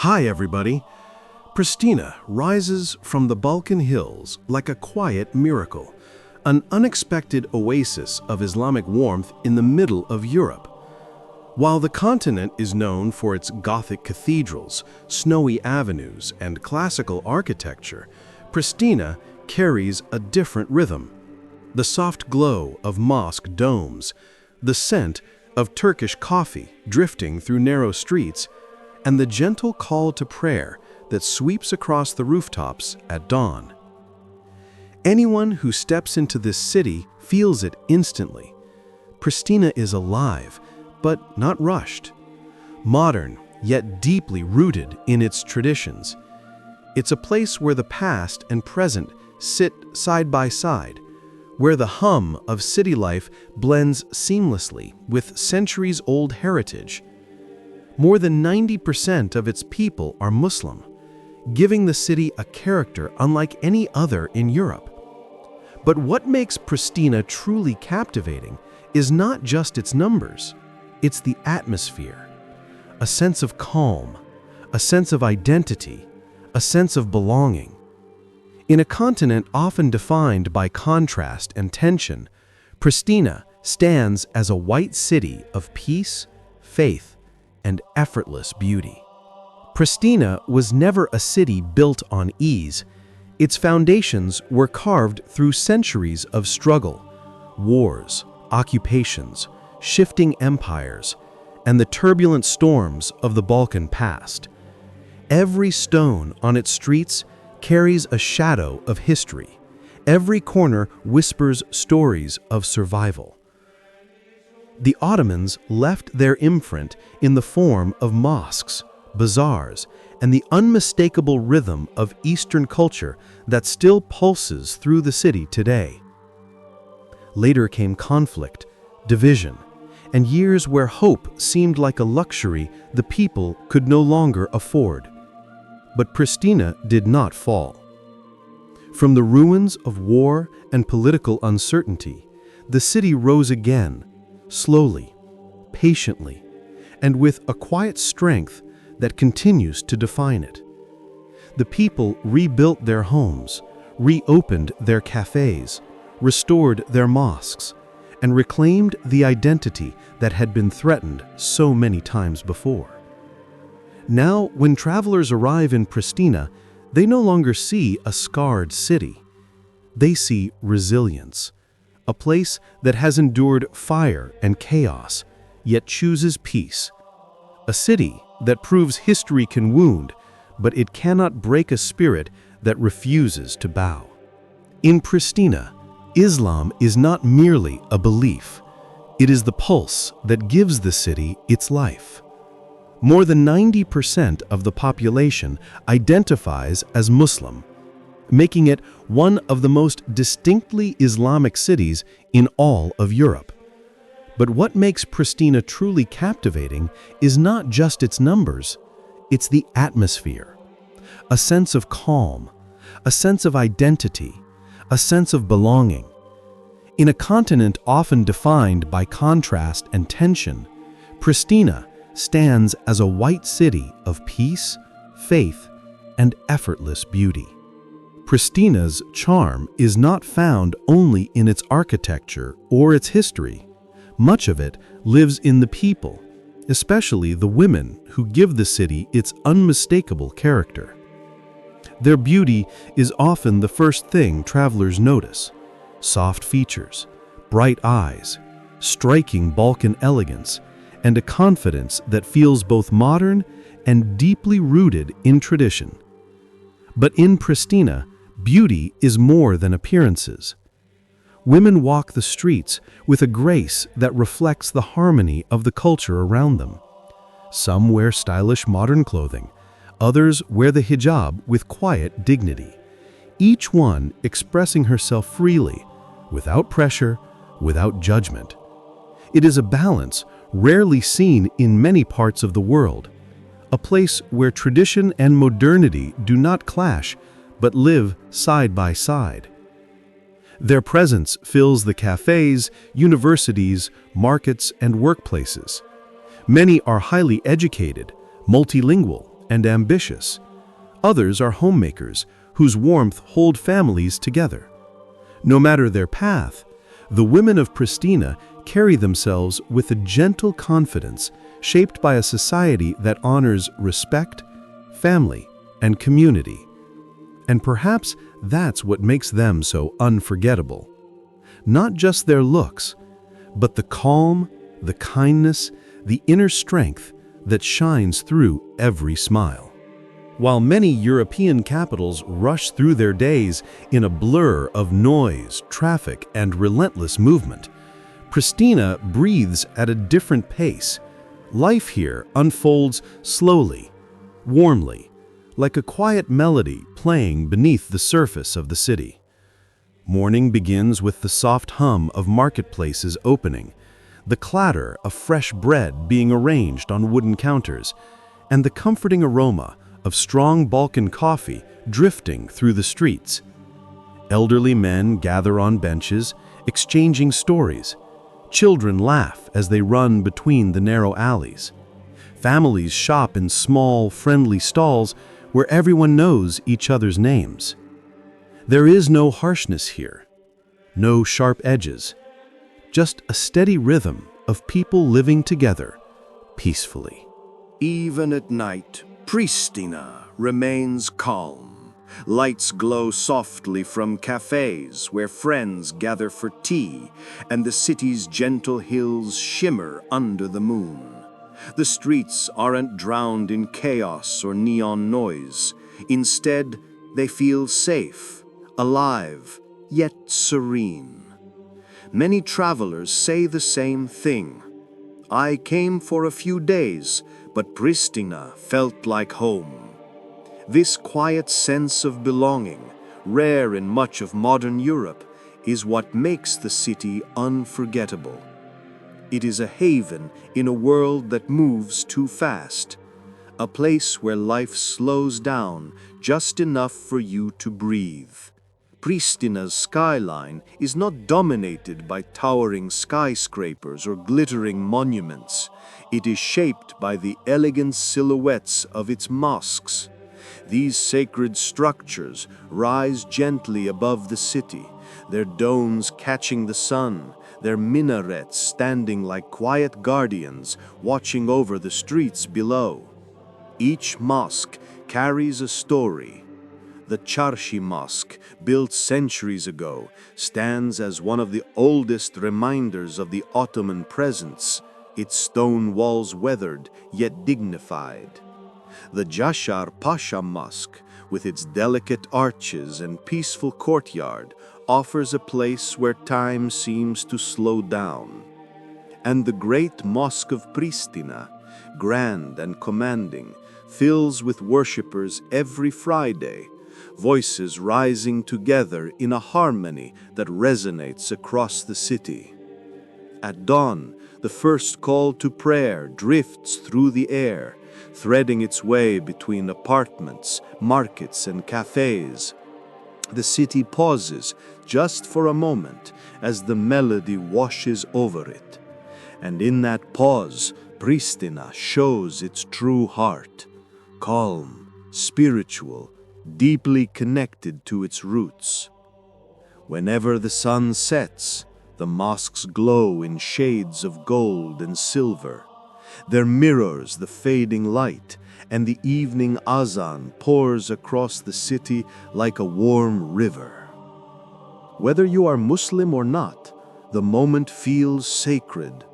Hi, everybody. Pristina rises from the Balkan hills like a quiet miracle, an unexpected oasis of Islamic warmth in the middle of Europe. While the continent is known for its Gothic cathedrals, snowy avenues, and classical architecture, Pristina carries a different rhythm. The soft glow of mosque domes, the scent of Turkish coffee drifting through narrow streets, and the gentle call to prayer that sweeps across the rooftops at dawn. Anyone who steps into this city feels it instantly. Pristina is alive, but not rushed. Modern, yet deeply rooted in its traditions. It's a place where the past and present sit side by side, where the hum of city life blends seamlessly with centuries-old heritage. More than 90% of its people are Muslim, giving the city a character unlike any other in Europe. But what makes Pristina truly captivating is not just its numbers, it's the atmosphere. A sense of calm, a sense of identity, a sense of belonging. In a continent often defined by contrast and tension, Pristina stands as a white city of peace, faith, and effortless beauty. Pristina was never a city built on ease. Its foundations were carved through centuries of struggle, wars, occupations, shifting empires, and the turbulent storms of the Balkan past. Every stone on its streets carries a shadow of history. Every corner whispers stories of survival. The Ottomans left their imprint in the form of mosques, bazaars, and the unmistakable rhythm of Eastern culture that still pulses through the city today. Later came conflict, division, and years where hope seemed like a luxury the people could no longer afford. But Pristina did not fall. From the ruins of war and political uncertainty, the city rose again, slowly, patiently, and with a quiet strength that continues to define it. The people rebuilt their homes, reopened their cafes, restored their mosques, and reclaimed the identity that had been threatened so many times before. Now, when travelers arrive in Pristina, they no longer see a scarred city. They see resilience, a place that has endured fire and chaos, yet chooses peace. A city that proves history can wound, but it cannot break a spirit that refuses to bow. In Pristina, Islam is not merely a belief. It is the pulse that gives the city its life. More than 90% of the population identifies as Muslim, making it one of the most distinctly Islamic cities in all of Europe. But what makes Pristina truly captivating is not just its numbers, it's the atmosphere. A sense of calm, a sense of identity, a sense of belonging. In a continent often defined by contrast and tension, Pristina stands as a white city of peace, faith, and effortless beauty. Pristina's charm is not found only in its architecture or its history. Much of it lives in the people, especially the women who give the city its unmistakable character. Their beauty is often the first thing travelers notice. Soft features, bright eyes, striking Balkan elegance, and a confidence that feels both modern and deeply rooted in tradition. But in Pristina, beauty is more than appearances. Women walk the streets with a grace that reflects the harmony of the culture around them. Some wear stylish modern clothing, others wear the hijab with quiet dignity, each one expressing herself freely, without pressure, without judgment. It is a balance rarely seen in many parts of the world, a place where tradition and modernity do not clash, but live side by side. Their presence fills the cafes, universities, markets, and workplaces. Many are highly educated, multilingual, and ambitious. Others are homemakers whose warmth hold families together. No matter their path, the women of Pristina carry themselves with a gentle confidence shaped by a society that honors respect, family, and community. And perhaps that's what makes them so unforgettable. Not just their looks, but the calm, the kindness, the inner strength that shines through every smile. While many European capitals rush through their days in a blur of noise, traffic, and relentless movement, Pristina breathes at a different pace. Life here unfolds slowly, warmly, like a quiet melody playing beneath the surface of the city. Morning begins with the soft hum of marketplaces opening, the clatter of fresh bread being arranged on wooden counters, and the comforting aroma of strong Balkan coffee drifting through the streets. Elderly men gather on benches, exchanging stories. Children laugh as they run between the narrow alleys. Families shop in small, friendly stalls where everyone knows each other's names. There is no harshness here, no sharp edges, just a steady rhythm of people living together peacefully. Even at night, Pristina remains calm. Lights glow softly from cafes where friends gather for tea, and the city's gentle hills shimmer under the moon. The streets aren't drowned in chaos or neon noise. Instead, they feel safe, alive, yet serene. Many travelers say the same thing. I came for a few days, but Pristina felt like home. This quiet sense of belonging, rare in much of modern Europe, is what makes the city unforgettable. It is a haven in a world that moves too fast, a place where life slows down just enough for you to breathe. Pristina's skyline is not dominated by towering skyscrapers or glittering monuments. It is shaped by the elegant silhouettes of its mosques. These sacred structures rise gently above the city, their domes catching the sun, their minarets standing like quiet guardians watching over the streets below. Each mosque carries a story. The Charshi Mosque, built centuries ago, stands as one of the oldest reminders of the Ottoman presence, its stone walls weathered yet dignified. The Jashar Pasha Mosque, with its delicate arches and peaceful courtyard, offers a place where time seems to slow down. And the great Mosque of Pristina, grand and commanding, fills with worshippers every Friday, voices rising together in a harmony that resonates across the city. At dawn, the first call to prayer drifts through the air, threading its way between apartments, markets, and cafes. The city pauses just for a moment as the melody washes over it. And in that pause, Pristina shows its true heart, calm, spiritual, deeply connected to its roots. Whenever the sun sets, the mosques glow in shades of gold and silver. Their mirrors the fading light, and the evening azan pours across the city like a warm river. Whether you are Muslim or not, the moment feels sacred,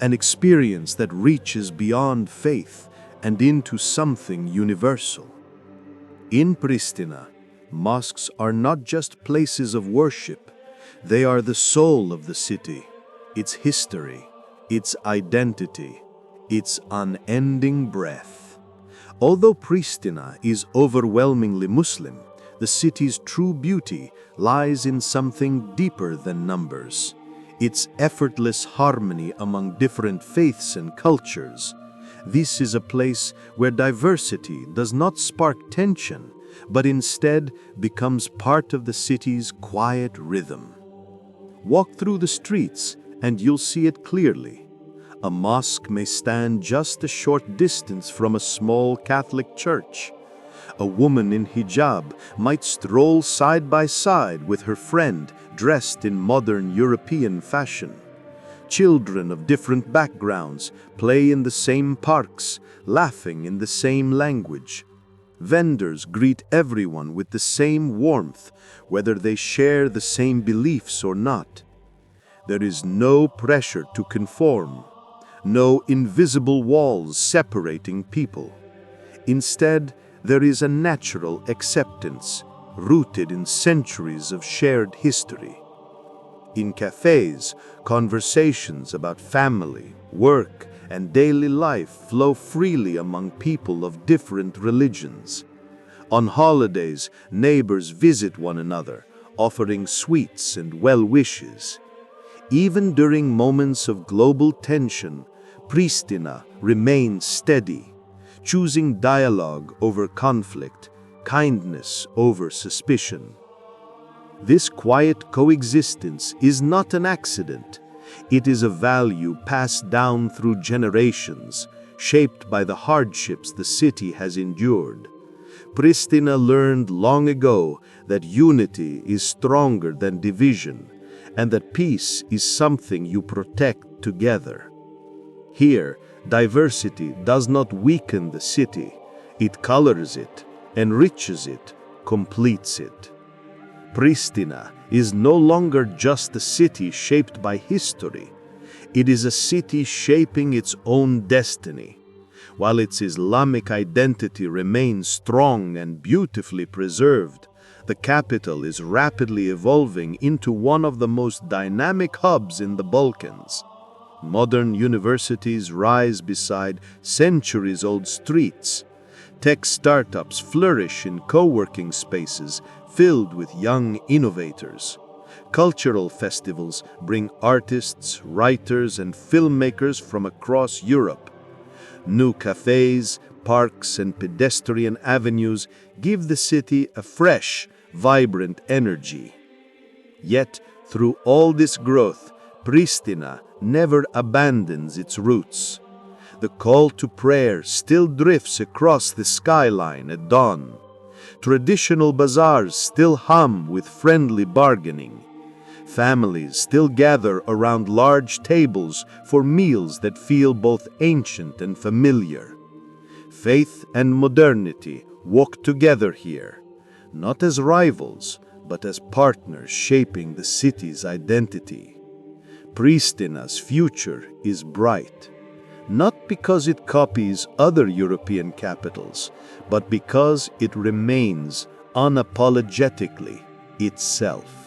an experience that reaches beyond faith and into something universal. In Pristina, mosques are not just places of worship, they are the soul of the city, its history, its identity, its unending breath. Although Pristina is overwhelmingly Muslim, the city's true beauty lies in something deeper than numbers, its effortless harmony among different faiths and cultures. This is a place where diversity does not spark tension, but instead becomes part of the city's quiet rhythm. Walk through the streets and you'll see it clearly. A mosque may stand just a short distance from a small Catholic church. A woman in hijab might stroll side by side with her friend dressed in modern European fashion. Children of different backgrounds play in the same parks, laughing in the same language. Vendors greet everyone with the same warmth, whether they share the same beliefs or not. There is no pressure to conform, no invisible walls separating people. Instead, there is a natural acceptance, rooted in centuries of shared history. In cafes, conversations about family, work, and daily life flow freely among people of different religions. On holidays, neighbors visit one another, offering sweets and well wishes. Even during moments of global tension, Pristina remains steady, choosing dialogue over conflict, kindness over suspicion. This quiet coexistence is not an accident. It is a value passed down through generations, shaped by the hardships the city has endured. Pristina learned long ago that unity is stronger than division, and that peace is something you protect together. Here, diversity does not weaken the city. It colors it, enriches it, completes it. Pristina is no longer just a city shaped by history. It is a city shaping its own destiny. While its Islamic identity remains strong and beautifully preserved, the capital is rapidly evolving into one of the most dynamic hubs in the Balkans. Modern universities rise beside centuries-old streets. Tech startups flourish in co-working spaces filled with young innovators. Cultural festivals bring artists, writers, and filmmakers from across Europe. New cafes, parks, and pedestrian avenues give the city a fresh, vibrant energy. Yet, through all this growth, Pristina never abandons its roots. The call to prayer still drifts across the skyline at dawn. Traditional bazaars still hum with friendly bargaining. Families still gather around large tables for meals that feel both ancient and familiar. Faith and modernity walk together here, not as rivals, but as partners shaping the city's identity. Pristina's future is bright, not because it copies other European capitals, but because it remains unapologetically itself.